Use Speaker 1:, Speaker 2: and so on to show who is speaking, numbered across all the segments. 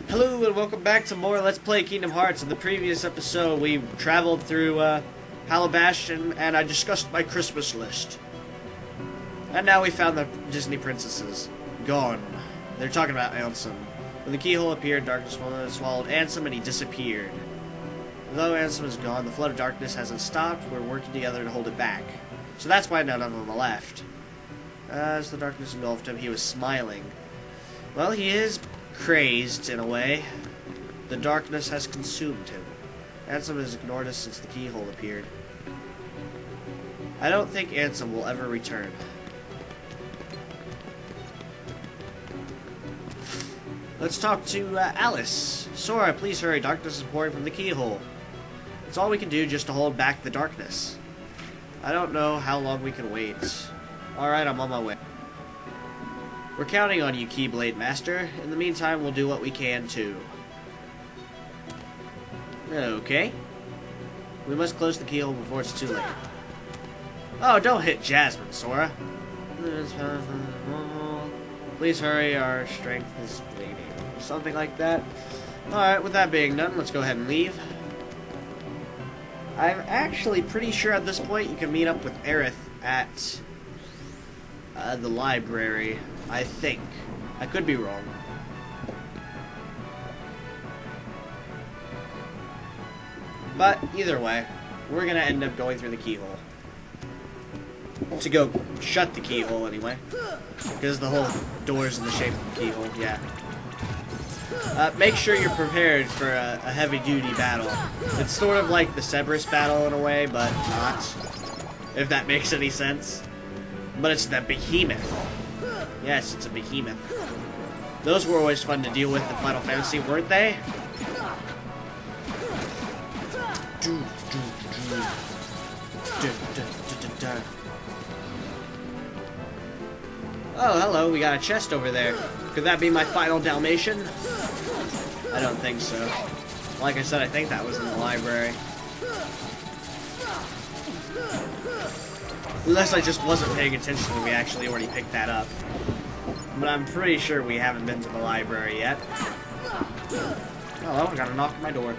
Speaker 1: Hello and welcome back to more Let's Play Kingdom Hearts. In the previous episode, we traveled through Hallow, Bastion, and I discussed my Christmas list. And now we found the Disney princesses. Gone. They're talking about Ansem. When the Keyhole appeared, darkness swallowed Ansem and he disappeared. Although Ansem is gone, the flood of darkness hasn't stopped. We're working together to hold it back. So that's why none of them are left. As the darkness engulfed him, he was smiling. Well, he is crazed, in a way. The darkness has consumed him. Ansem has ignored us since the Keyhole appeared. I don't think Ansem will ever return. Let's talk to Alice. Sora, please hurry. Darkness is pouring from the Keyhole. It's all we can do just to hold back the darkness. I don't know how long we can wait. Alright, I'm on my way. We're counting on you, Keyblade Master. In the meantime, we'll do what we can, too. Okay. We must close the Keyhole before it's too late. Oh, don't hit Jasmine, Sora. Please hurry, our strength is waning. Something like that. Alright, with that being done, let's go ahead and leave. I'm actually pretty sure at this point you can meet up with Aerith at the library. I think. I could be wrong. But either way, we're going to end up going through the Keyhole. To go shut the Keyhole anyway. Because the whole door's in the shape of the Keyhole, yeah. Make sure you're prepared for a heavy-duty battle. It's sort of like the Cerberus battle in a way, but not. If that makes any sense. But it's the Behemoth. Yes, it's a Behemoth. Those were always fun to deal with in Final Fantasy, weren't they? Oh, hello, we got a chest over there. Could that be my final Dalmatian? I don't think so. Like I said, I think that was in the library. Unless I just wasn't paying attention and we actually already picked that up. But I'm pretty sure we haven't been to the library yet. Oh, I got a knock at my door.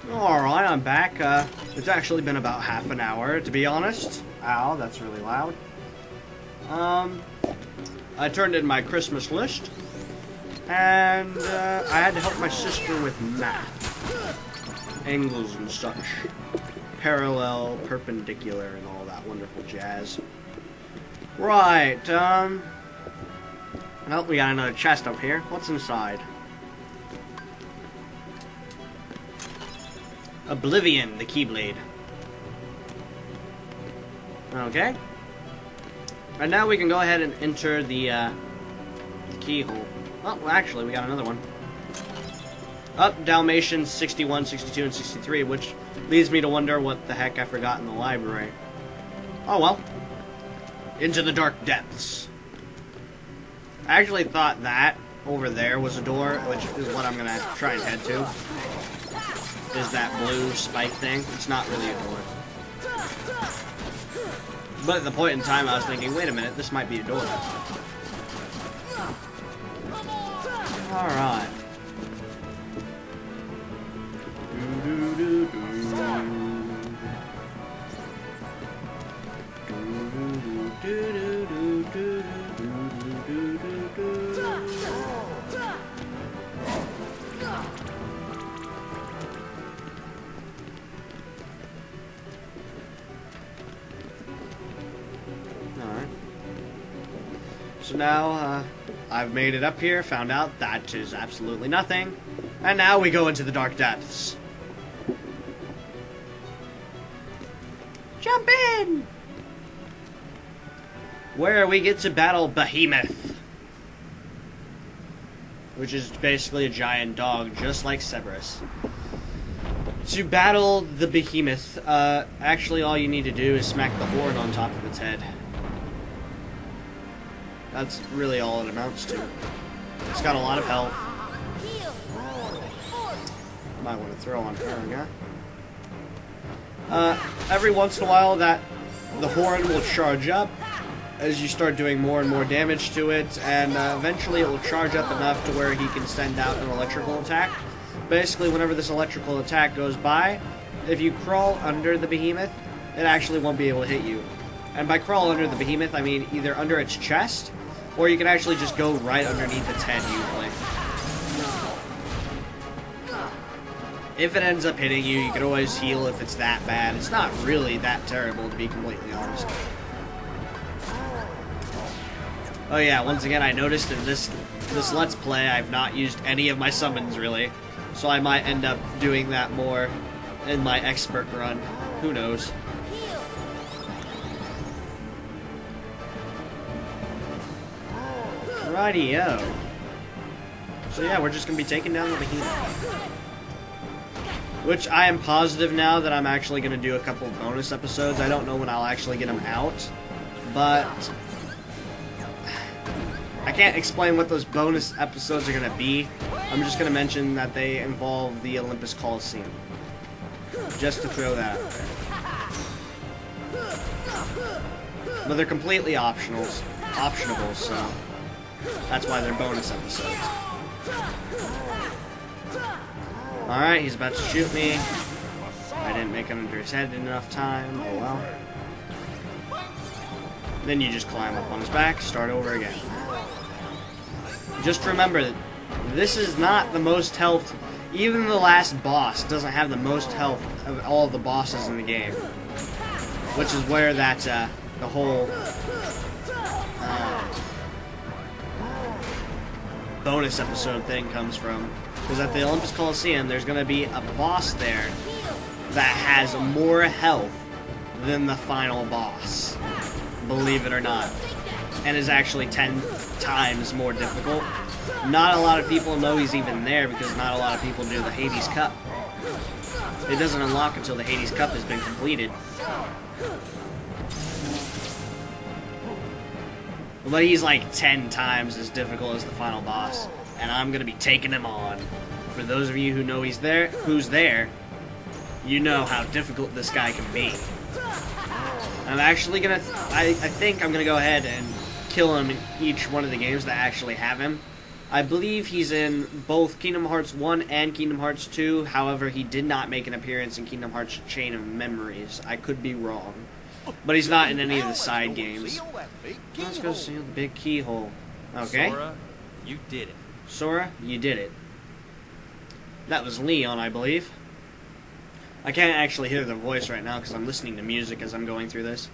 Speaker 1: Alright, I'm back. It's actually been about half an hour, to be honest. Ow, that's really loud. I turned in my Christmas list. And, I had to help my sister with math. Angles and such. Parallel, perpendicular, and all that wonderful jazz. Right, well, we got another chest up here. What's inside? Oblivion, the Keyblade. Okay. And now we can go ahead and enter the Keyhole. Oh, well, actually, we got another one. Up, Dalmatian 61, 62, and 63, which leads me to wonder what the heck I forgot in the library. Oh well. Into the dark depths. I actually thought that over there was a door, which is what I'm going to try and head to. Is that blue spike thing. It's not really a door. But at the point in time I was thinking, wait a minute, this might be a door. Alright. So now, I've made it up here, found out that is absolutely nothing, and now we go into the dark depths. Jump in! Where we get to battle Behemoth. Which is basically a giant dog, just like Cerberus. To battle the Behemoth, actually all you need to do is smack the horn on top of its head. That's really all it amounts to. It's got a lot of health. Might want to throw on her, yeah? Every once in a while, the horn will charge up, as you start doing more and more damage to it, and eventually it will charge up enough to where he can send out an electrical attack. Basically, whenever this electrical attack goes by, if you crawl under the Behemoth, it actually won't be able to hit you. And by crawl under the Behemoth, I mean either under its chest, or you can actually just go right underneath its head usually. If it ends up hitting you, you can always heal if it's that bad. It's not really that terrible, to be completely honest. Oh yeah, once again, I noticed in this Let's Play, I've not used any of my summons, really. So I might end up doing that more in my expert run. Who knows? Rightio. So yeah, we're just going to be taking down the Behemoth. Which I am positive now that I'm actually going to do a couple of bonus episodes. I don't know when I'll actually get them out. But I can't explain what those bonus episodes are going to be. I'm just going to mention that they involve the Olympus Coliseum. Just to throw that out there. But they're completely optionable, so that's why they're bonus episodes. Alright, he's about to shoot me. I didn't make it under his head in enough time. Oh well. Then you just climb up on his back, start over again. Just remember that this is not the most health. Even the last boss doesn't have the most health of all of the bosses in the game. Which is where that, the whole bonus episode thing comes from. Because at the Olympus Coliseum, there's going to be a boss there that has more health than the final boss. Believe it or not. And is actually 10 times more difficult. Not a lot of people know he's even there because not a lot of people do the Hades Cup. It doesn't unlock until the Hades Cup has been completed. But he's like 10 times as difficult as the final boss. And I'm going to be taking him on. For those of you who know who's there, you know how difficult this guy can be. I'm actually going to... I think I'm going to go ahead and kill him in each one of the games that actually have him. I believe he's in both Kingdom Hearts 1 and Kingdom Hearts 2. However, he did not make an appearance in Kingdom Hearts Chain of Memories. I could be wrong. But he's not in any of the side games. Let's go see the big keyhole. Okay.
Speaker 2: Sora, you did it.
Speaker 1: Sora, you did it. That was Leon, I believe. I can't actually hear the voice right now because I'm listening to music as I'm going through this.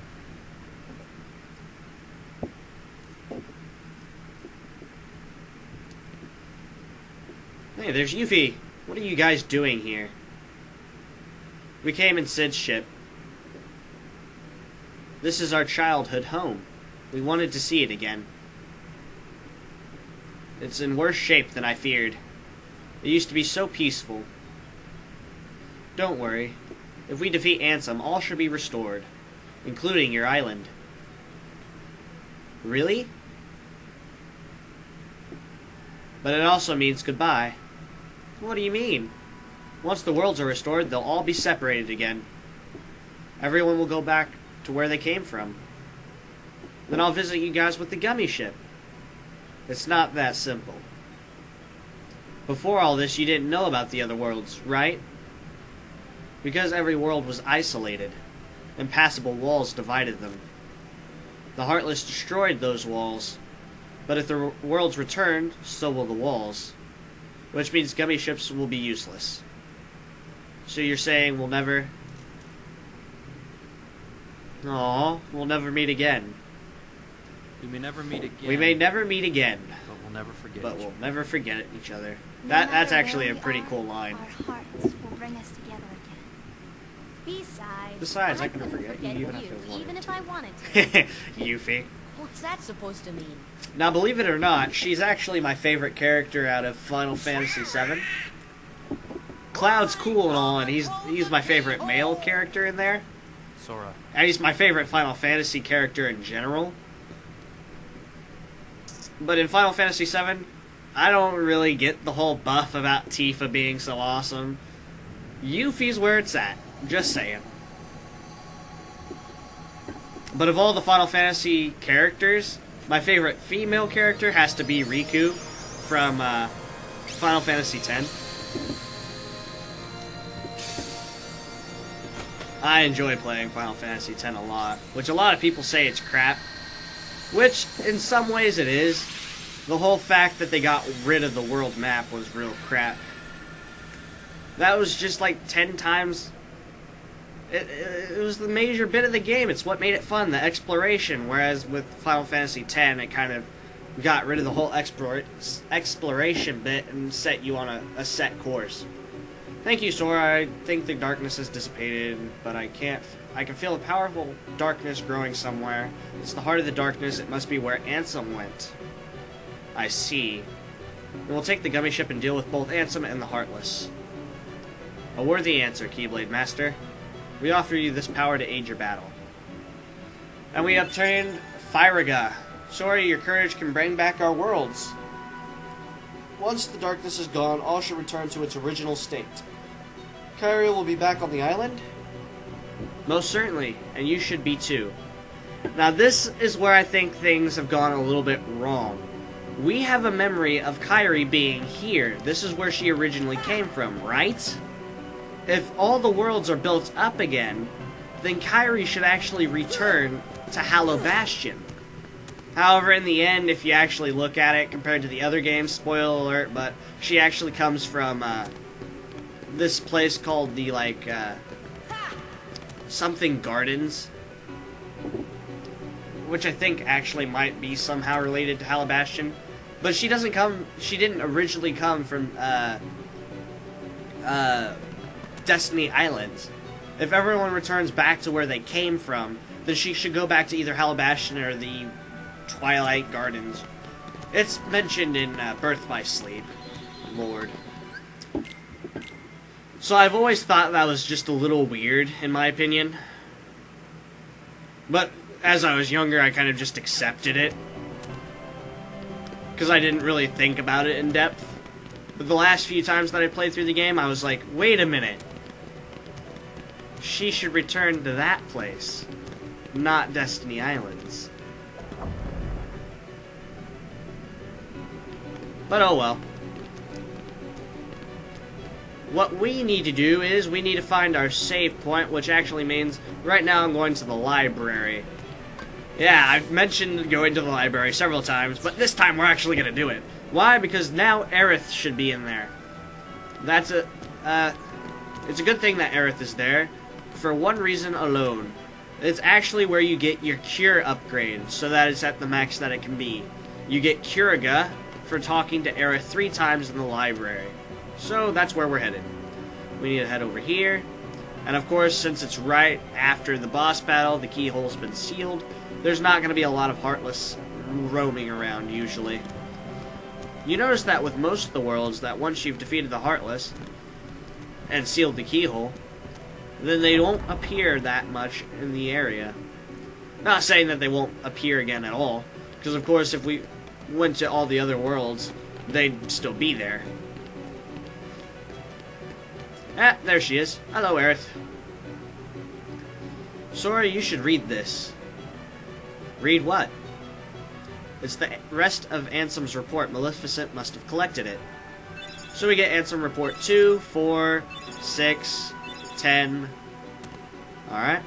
Speaker 1: Hey, there's Yuffie. What are you guys doing here? We came in Sid's ship. This is our childhood home. We wanted to see it again. It's in worse shape than I feared. It used to be so peaceful. Don't worry. If we defeat Ansem, all should be restored, including your island. Really? But it also means goodbye. What do you mean? Once the worlds are restored, they'll all be separated again. Everyone will go back to where they came from. Then I'll visit you guys with the gummy ship. It's not that simple. Before all this, you didn't know about the other worlds, right? Because every world was isolated. Impassable walls divided them. The Heartless destroyed those walls. But if the worlds returned, so will the walls. Which means gummy ships will be useless. So you're saying we'll never... Aww, we'll never meet again.
Speaker 2: We may never meet again.
Speaker 1: We may never meet again.
Speaker 2: But we'll never forget
Speaker 1: But
Speaker 2: each
Speaker 1: we'll
Speaker 2: other.
Speaker 1: never forget each other. That's actually a pretty cool line.
Speaker 3: Our hearts will bring us together again.
Speaker 1: Besides, I can forget you even if I wanted to. Yuffie.
Speaker 3: What's that supposed to mean?
Speaker 1: Now, believe it or not, she's actually my favorite character out of Final Fantasy VII. Cloud's cool and all, and he's my favorite male character in there.
Speaker 2: Sora.
Speaker 1: And he's my favorite Final Fantasy character in general. But in Final Fantasy VII, I don't really get the whole buff about Tifa being so awesome. Yuffie's where it's at. Just saying. But of all the Final Fantasy characters, my favorite female character has to be Riku from Final Fantasy X. I enjoy playing Final Fantasy X a lot, which a lot of people say it's crap, which in some ways it is. The whole fact that they got rid of the world map was real crap. That was just like 10 times... It was the major bit of the game. It's what made it fun, the exploration. Whereas with Final Fantasy X, it kind of got rid of the whole exploration bit and set you on a set course. Thank you, Sora. I think the darkness has dissipated, but I can feel a powerful darkness growing somewhere. It's the heart of the darkness. It must be where Ansem went. I see. Then we'll take the gummy ship and deal with both Ansem and the Heartless. A worthy answer, Keyblade Master. We offer you this power to aid your battle. And we obtained Fyraga. Sorry, your courage can bring back our worlds. Once the darkness is gone, all should return to its original state. Kairi will be back on the island? Most certainly, and you should be too. Now this is where I think things have gone a little bit wrong. We have a memory of Kairi being here. This is where she originally came from, right? If all the worlds are built up again, then Kairi should actually return to Hallow Bastion. However, in the end, if you actually look at it compared to the other games, spoiler alert, but she actually comes from this place called the, something Gardens, which I think actually might be somehow related to Hallow Bastion. But she didn't originally come from, Destiny Islands. If everyone returns back to where they came from, then she should go back to either Hallow Bastion or the Twilight Gardens. It's mentioned in Birth by Sleep, Lord. So I've always thought that was just a little weird, in my opinion. But as I was younger, I kind of just accepted it. Because I didn't really think about it in depth. But the last few times that I played through the game, I was like, wait a minute. She should return to that place, not Destiny Islands. But oh well. What we need to do is we need to find our save point, which actually means right now I'm going to the library. Yeah, I've mentioned going to the library several times, but this time we're actually going to do it. Why? Because now Aerith should be in there. It's a good thing that Aerith is there, for one reason alone. It's actually where you get your cure upgrade, so that it's at the max that it can be. You get Curaga for talking to Aerith 3 times in the library. So that's where we're headed. We need to head over here. And of course, since it's right after the boss battle, the keyhole's been sealed, there's not going to be a lot of Heartless roaming around usually. You notice that with most of the worlds, that once you've defeated the Heartless and sealed the keyhole, then they won't appear that much in the area. Not saying that they won't appear again at all, because of course if we went to all the other worlds, they'd still be there. Ah, there she is. Hello, Aerith. Sora, you should read this. Read what? It's the rest of Ansem's report. Maleficent must have collected it. So we get Ansem report 2, 4, 6, 10. Alright.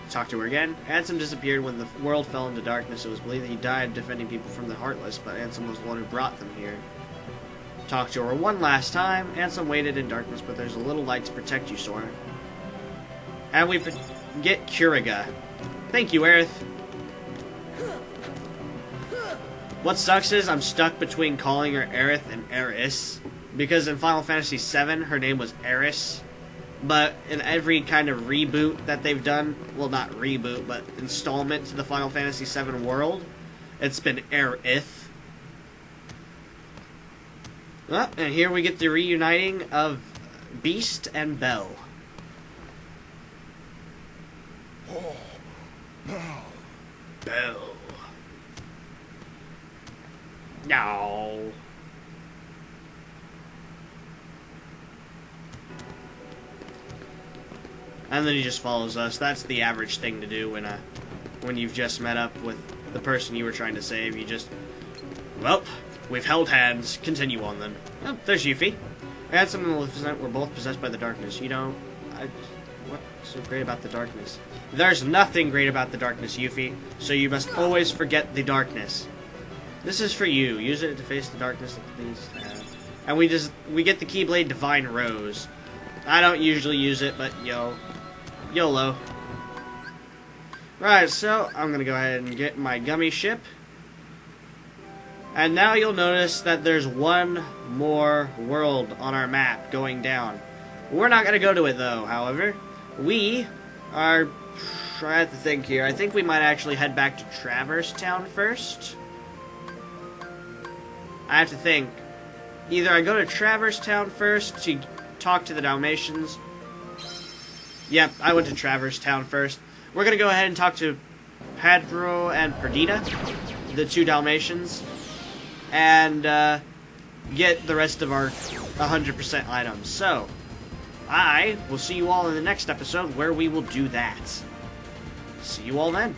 Speaker 1: Talk to her again. Ansem disappeared when the world fell into darkness. It was believed that he died defending people from the Heartless, but Ansem was the one who brought them here. Talk to her one last time. Ansem waited in darkness, but there's a little light to protect you, Sora. And we get Curaga. Thank you, Aerith. What sucks is I'm stuck between calling her Aerith and Eris, because in Final Fantasy VII, her name was Eris. But in every kind of reboot that they've done, well, not reboot, but installment to the Final Fantasy VII world, it's been Aerith. Well, and here we get the reuniting of Beast and Belle.
Speaker 4: Oh, Belle.
Speaker 1: Belle. No. And then he just follows us. That's the average thing to do when when you've just met up with the person you were trying to save. You just, well, we've held hands. Continue on then. Oh, there's Yuffie. I had someone we're both possessed by the darkness. You know, what's so great about the darkness? There's nothing great about the darkness, Yuffie. So you must always forget the darkness. This is for you. Use it to face the darkness that these have. And we get the Keyblade Divine Rose. I don't usually use it, but YOLO. Right, so I'm gonna go ahead and get my gummy ship. And now you'll notice that there's one more world on our map going down. We're not gonna go to it though, however. We are... I have to think here. I think we might actually head back to Traverse Town first. I have to think. Either I go to Traverse Town first to talk to the Dalmatians. Yep, I went to Traverse Town first. We're going to go ahead and talk to Pedro and Perdita, the two Dalmatians, and get the rest of our 100% items. So, I will see you all in the next episode where we will do that. See you all then.